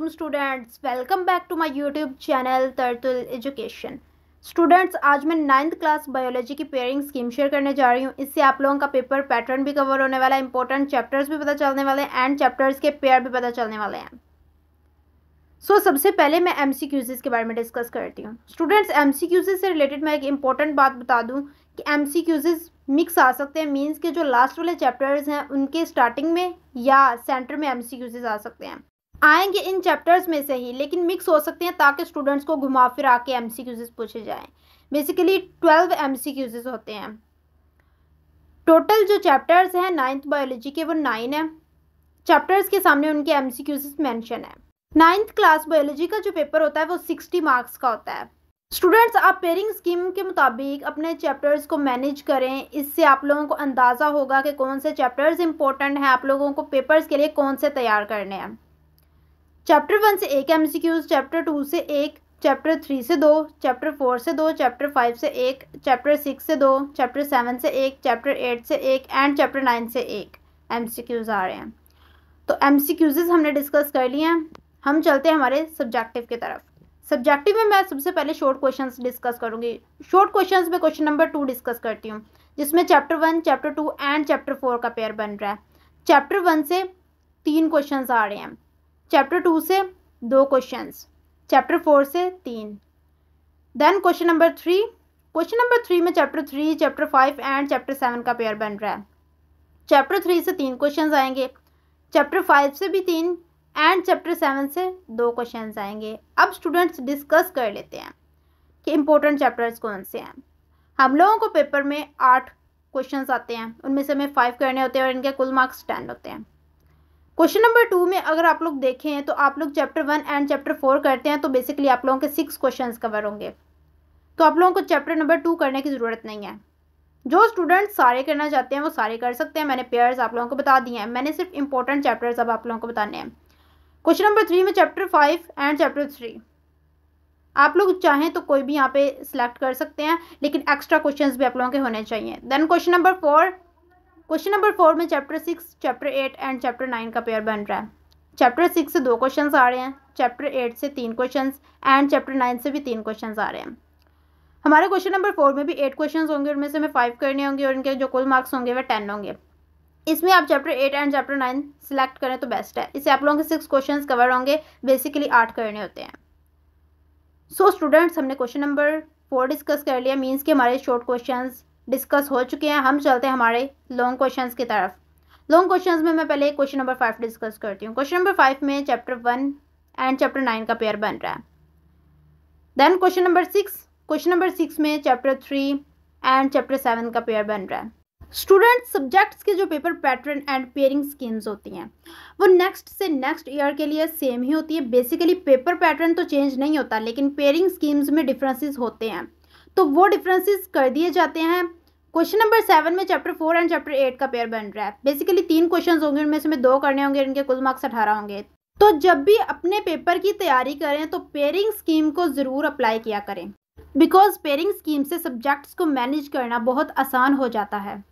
वालेकुम students, welcome back to my YouTube channel Turtle Education. Students, आज मैं 9th class biology की pairing scheme share करने जा रही हूँ। इससे आप लोगों का पेपर पैटर्न भी कवर होने वाला है, इंपॉर्टेंट चैप्टर्स भी पता चलने वाले हैं एंड चैप्टर्स के पेयर भी पता चलने वाले हैं। सबसे पहले मैं एमसीक्यूज़ के बारे में डिस्कस करती हूँ। स्टूडेंट्स, एमसीक्यूज़ से रिलेटेड मैं एक इंपॉर्टेंट बात बता दूँ कि एमसीक्यूज़ मिक्स आ सकते हैं, मीन्स के जो लास्ट वाले चैप्टर्स हैं उनके स्टार्टिंग में या सेंटर में एमसीक्यूज़ आ सकते हैं, आएंगे इन चैप्टर्स में से ही, लेकिन मिक्स हो सकते हैं ताकि स्टूडेंट्स को घुमा फिरा के एमसीक्यूज़ पूछे जाएं। बेसिकली 12 एमसीक्यूज़ होते हैं। टोटल जो चैप्टर्स हैं 9th बायोलॉजी के वो 9 हैं। चैप्टर्स के सामने उनके एमसीक्यूज़ मेंशन है। 9th क्लास बायोलॉजी का जो पेपर होता है वो 60 मार्क्स का होता है। स्टूडेंट्स, आप पेयरिंग स्कीम के मुताबिक अपने चैप्टर्स को मैनेज करें। इससे आप लोगों को अंदाज़ा होगा कि कौन से चैप्टर्स इंपॉर्टेंट हैं, आप लोगों को पेपर्स के लिए कौन से तैयार करने हैं। चैप्टर 1 से एक एमसीक्यूज़, चैप्टर 2 से एक, चैप्टर 3 से 2, चैप्टर 4 से 2, चैप्टर 5 से एक, चैप्टर 6 से 2, चैप्टर 7 से एक, चैप्टर 8 से एक एंड चैप्टर 9 से एक एमसीक्यूज़ आ रहे हैं। तो एमसीक्यूज़ हमने डिस्कस कर लिए हैं। हम चलते हैं हमारे सब्जेक्टिव की तरफ। सब्जेक्टिव में मैं सबसे पहले शॉर्ट क्वेश्चंस डिस्कस करूंगी। शॉर्ट क्वेश्चंस में क्वेश्चन नंबर 2 डिस्कस करती हूँ, जिसमें चैप्टर 1, चैप्टर 2 एंड चैप्टर 4 का पेयर बन रहा है। चैप्टर 1 से 3 क्वेश्चंस आ रहे हैं, चैप्टर 2 से 2 क्वेश्चंस, चैप्टर 4 से 3। Then question number 3, question number 3 में चैप्टर 3, चैप्टर 5 एंड चैप्टर 7 का पेयर बन रहा है। चैप्टर 3 से 3 क्वेश्चंस आएंगे, चैप्टर 5 से भी 3 एंड चैप्टर 7 से 2 क्वेश्चंस आएंगे। अब स्टूडेंट्स डिस्कस कर लेते हैं कि इंपॉर्टेंट चैप्टर्स कौन से हैं। हम लोगों को पेपर में 8 क्वेश्चंस आते हैं, उनमें से हमें 5 करने होते हैं और इनके कुल मार्क्स 10 होते हैं। क्वेश्चन नंबर 2 में अगर आप लोग देखें तो आप लोग चैप्टर 1 एंड चैप्टर 4 करते हैं तो बेसिकली आप लोगों के 6 क्वेश्चंस कवर होंगे। तो आप लोगों को चैप्टर नंबर 2 करने की ज़रूरत नहीं है। जो स्टूडेंट्स सारे करना चाहते हैं वो सारे कर सकते हैं। मैंने पेयर्स आप लोगों को बता दिए हैं। मैंने सिर्फ इंपॉर्टेंट चैप्टर्स अब आप लोगों को बताने हैं। क्वेश्चन नंबर 3 में चैप्टर 5 एंड चैप्टर 3 आप लोग चाहें तो कोई भी यहाँ पे सिलेक्ट कर सकते हैं, लेकिन एक्स्ट्रा क्वेश्चंस भी आप लोगों के होने चाहिए। देन क्वेश्चन नंबर 4 में चैप्टर 6, चैप्टर 8 एंड चैप्टर 9 का पेयर बन रहा है। चैप्टर 6 से 2 क्वेश्चंस आ रहे हैं, चैप्टर 8 से 3 क्वेश्चंस एंड चैप्टर 9 से भी 3 क्वेश्चंस आ रहे हैं। हमारे क्वेश्चन नंबर 4 में भी 8 क्वेश्चंस होंगे, उनमें से हमें 5 करने होंगे और इनके जो कुल मार्क्स होंगे वह 10 होंगे। इसमें आप चैप्टर 8 एंड चैप्टर 9 सिलेक्ट करें तो बेस्ट है। इससे आप लोगों के 6 क्वेश्चंस कवर होंगे, बेसिकली 8 करने होते हैं। स्टूडेंट्स, हमने क्वेश्चन नंबर 4 डिस्कस कर लिया, मीन्स कि हमारे शॉर्ट क्वेश्चंस डिस्कस हो चुके हैं। हम चलते हैं हमारे लॉन्ग क्वेश्चंस की तरफ। लॉन्ग क्वेश्चंस में मैं पहले क्वेश्चन नंबर 5 डिस्कस करती हूँ। क्वेश्चन नंबर 5 में चैप्टर 1 एंड चैप्टर 9 का पेयर बन रहा है। देन क्वेश्चन नंबर 6 में चैप्टर 3 एंड चैप्टर 7 का पेयर बन रहा है। स्टूडेंट्स, सब्जेक्ट्स के जो paper pattern and pairing schemes होती हैं वो नेक्स्ट से नेक्स्ट ईयर के लिए सेम ही होती है। बेसिकली पेपर पैटर्न तो चेंज नहीं होता, लेकिन पेयरिंग स्कीम्स में डिफरेंसेस होते हैं, तो वो डिफरेंसेस कर दिए जाते हैं। क्वेश्चन नंबर 7 में चैप्टर 4 एंड चैप्टर 8 का पेयर बन रहा है। बेसिकली 3 क्वेश्चन होंगे, उनमें से 2 करने होंगे, इनके कुल मार्क्स 18 होंगे। तो जब भी अपने पेपर की तैयारी करें तो पेयरिंग स्कीम को ज़रूर अप्लाई किया करें, बिकॉज पेयरिंग स्कीम से सब्जेक्ट्स को मैनेज करना बहुत आसान हो जाता है।